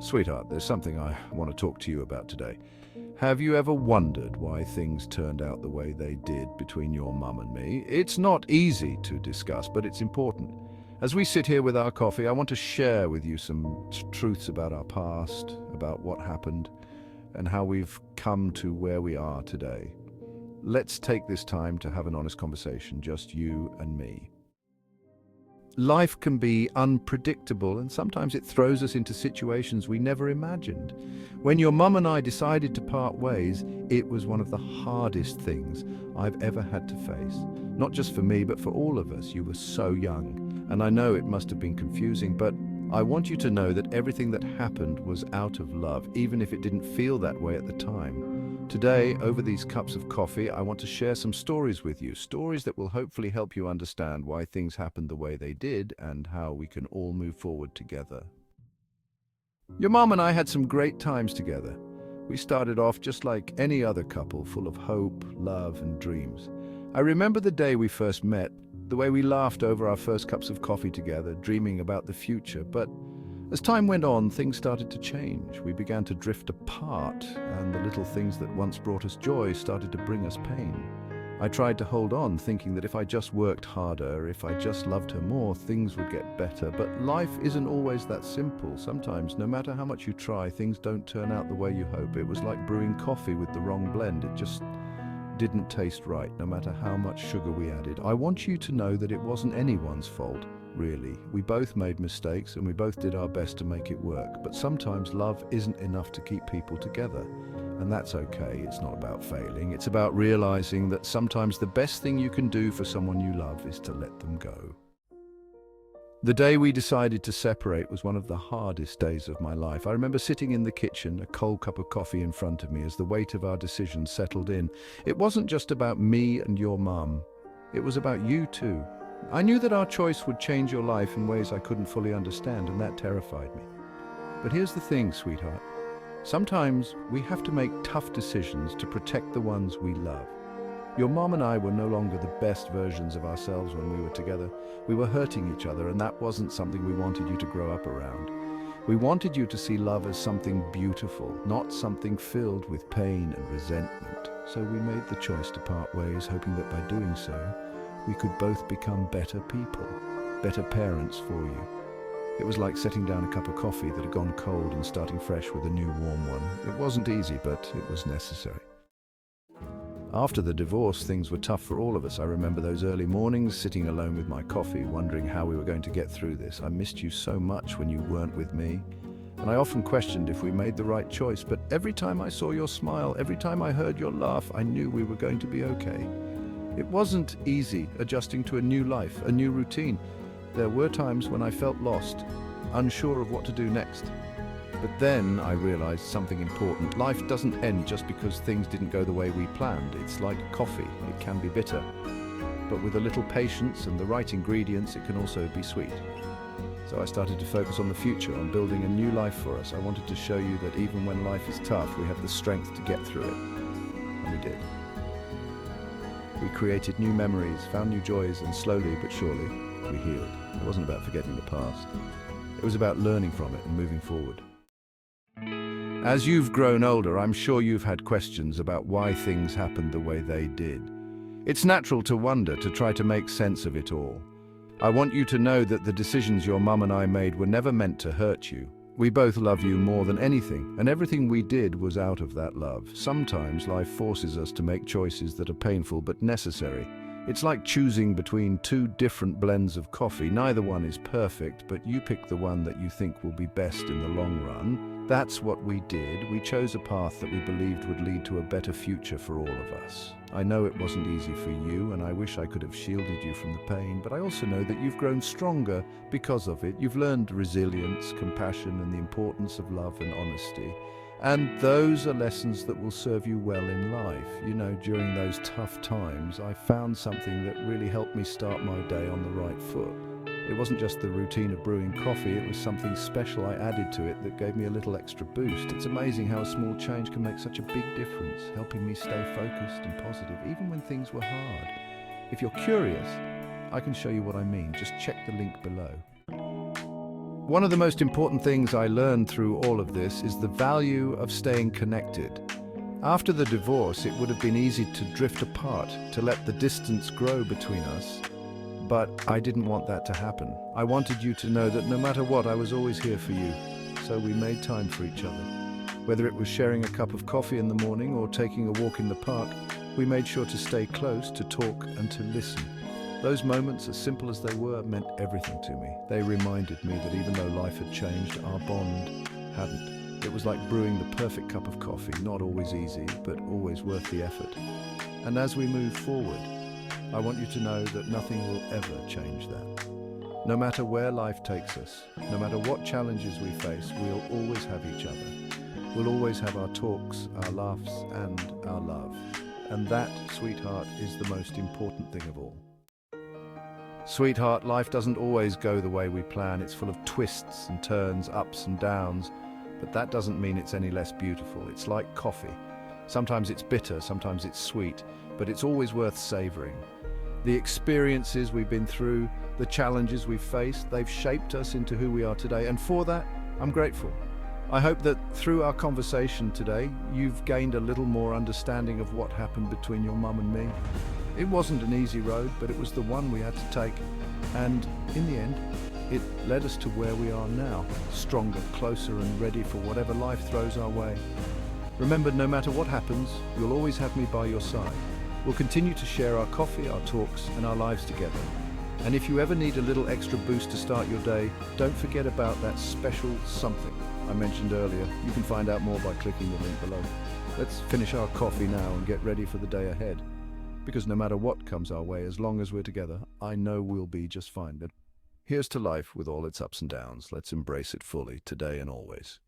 Sweetheart, there's something I want to talk to you about today. Have you ever wondered why things turned out the way they did between your mum and me? It's not easy to discuss, but it's important. As we sit here with our coffee, I want to share with you some truths about our past, about what happened, and how we've come to where we are today. Let's take this time to have an honest conversation, just you and me. Life can be unpredictable, and sometimes it throws us into situations we never imagined. When your mum and I decided to part ways, it was one of the hardest things I've ever had to face. Not just for me, but for all of us. You were so young, and I know it must have been confusing, but I want you to know that everything that happened was out of love, even if it didn't feel that way at the time. Today, over these cups of coffee, I want to share some stories with you, stories that will hopefully help you understand why things happened the way they did and how we can all move forward together. Your mom and I had some great times together. We started off just like any other couple, full of hope, love, and dreams. I remember the day we first met, the way we laughed over our first cups of coffee together, dreaming about the future. But as time went on, things started to change. We began to drift apart, and the little things that once brought us joy started to bring us pain. I tried to hold on, thinking that if I just worked harder, if I just loved her more, things would get better. But life isn't always that simple. Sometimes, no matter how much you try, things don't turn out the way you hope. It was like brewing coffee with the wrong blend. It just didn't taste right, no matter how much sugar we added. I want you to know that it wasn't anyone's fault. Really. We both made mistakes and we both did our best to make it work, but sometimes love isn't enough to keep people together. And that's okay. It's not about failing. It's about realizing that sometimes the best thing you can do for someone you love is to let them go. The day we decided to separate was one of the hardest days of my life. I remember sitting in the kitchen, a cold cup of coffee in front of me as the weight of our decision settled in. It wasn't just about me and your mum. It was about you too. I knew that our choice would change your life in ways I couldn't fully understand, and that terrified me. But here's the thing, sweetheart. Sometimes we have to make tough decisions to protect the ones we love. Your mom and I were no longer the best versions of ourselves when we were together. We were hurting each other, and that wasn't something we wanted you to grow up around. We wanted you to see love as something beautiful, not something filled with pain and resentment. So we made the choice to part ways, hoping that by doing so, we could both become better people, better parents for you. It was like setting down a cup of coffee that had gone cold and starting fresh with a new warm one. It wasn't easy, but it was necessary. After the divorce, things were tough for all of us. I remember those early mornings, sitting alone with my coffee, wondering how we were going to get through this. I missed you so much when you weren't with me, and I often questioned if we made the right choice, but every time I saw your smile, every time I heard your laugh, I knew we were going to be okay. It wasn't easy adjusting to a new life, a new routine. There were times when I felt lost, unsure of what to do next. But then I realized something important. Life doesn't end just because things didn't go the way we planned. It's like coffee. It can be bitter. But with a little patience and the right ingredients, it can also be sweet. So I started to focus on the future, on building a new life for us. I wanted to show you that even when life is tough, we have the strength to get through it. And we did. We created new memories, found new joys, and slowly but surely, we healed. It wasn't about forgetting the past. It was about learning from it and moving forward. As you've grown older, I'm sure you've had questions about why things happened the way they did. It's natural to wonder, to try to make sense of it all. I want you to know that the decisions your mum and I made were never meant to hurt you. We both love you more than anything, and everything we did was out of that love. Sometimes life forces us to make choices that are painful but necessary. It's like choosing between two different blends of coffee. Neither one is perfect, but you pick the one that you think will be best in the long run. That's what we did. We chose a path that we believed would lead to a better future for all of us. I know it wasn't easy for you, and I wish I could have shielded you from the pain, but I also know that you've grown stronger because of it. You've learned resilience, compassion, and the importance of love and honesty. And those are lessons that will serve you well in life. You know, during those tough times, I found something that really helped me start my day on the right foot. It wasn't just the routine of brewing coffee, it was something special I added to it that gave me a little extra boost. It's amazing how a small change can make such a big difference, helping me stay focused and positive, even when things were hard. If you're curious, I can show you what I mean. Just check the link below. One of the most important things I learned through all of this is the value of staying connected. After the divorce, it would have been easy to drift apart, to let the distance grow between us. But I didn't want that to happen. I wanted you to know that no matter what, I was always here for you. So we made time for each other. Whether it was sharing a cup of coffee in the morning or taking a walk in the park, we made sure to stay close, to talk and to listen. Those moments, as simple as they were, meant everything to me. They reminded me that even though life had changed, our bond hadn't. It was like brewing the perfect cup of coffee, not always easy, but always worth the effort. And as we move forward, I want you to know that nothing will ever change that. No matter where life takes us, no matter what challenges we face, we'll always have each other. We'll always have our talks, our laughs, and our love. And that, sweetheart, is the most important thing of all. Sweetheart, life doesn't always go the way we plan. It's full of twists and turns, ups and downs. But that doesn't mean it's any less beautiful. It's like coffee. Sometimes it's bitter, sometimes it's sweet, but it's always worth savoring. The experiences we've been through, the challenges we've faced, they've shaped us into who we are today, and for that, I'm grateful. I hope that through our conversation today, you've gained a little more understanding of what happened between your mum and me. It wasn't an easy road, but it was the one we had to take, and in the end, it led us to where we are now, stronger, closer, and ready for whatever life throws our way. Remember, no matter what happens, you'll always have me by your side. We'll continue to share our coffee, our talks, and our lives together. And if you ever need a little extra boost to start your day, don't forget about that special something I mentioned earlier. You can find out more by clicking the link below. Let's finish our coffee now and get ready for the day ahead. Because no matter what comes our way, as long as we're together, I know we'll be just fine. Here's to life with all its ups and downs. Let's embrace it fully, today and always.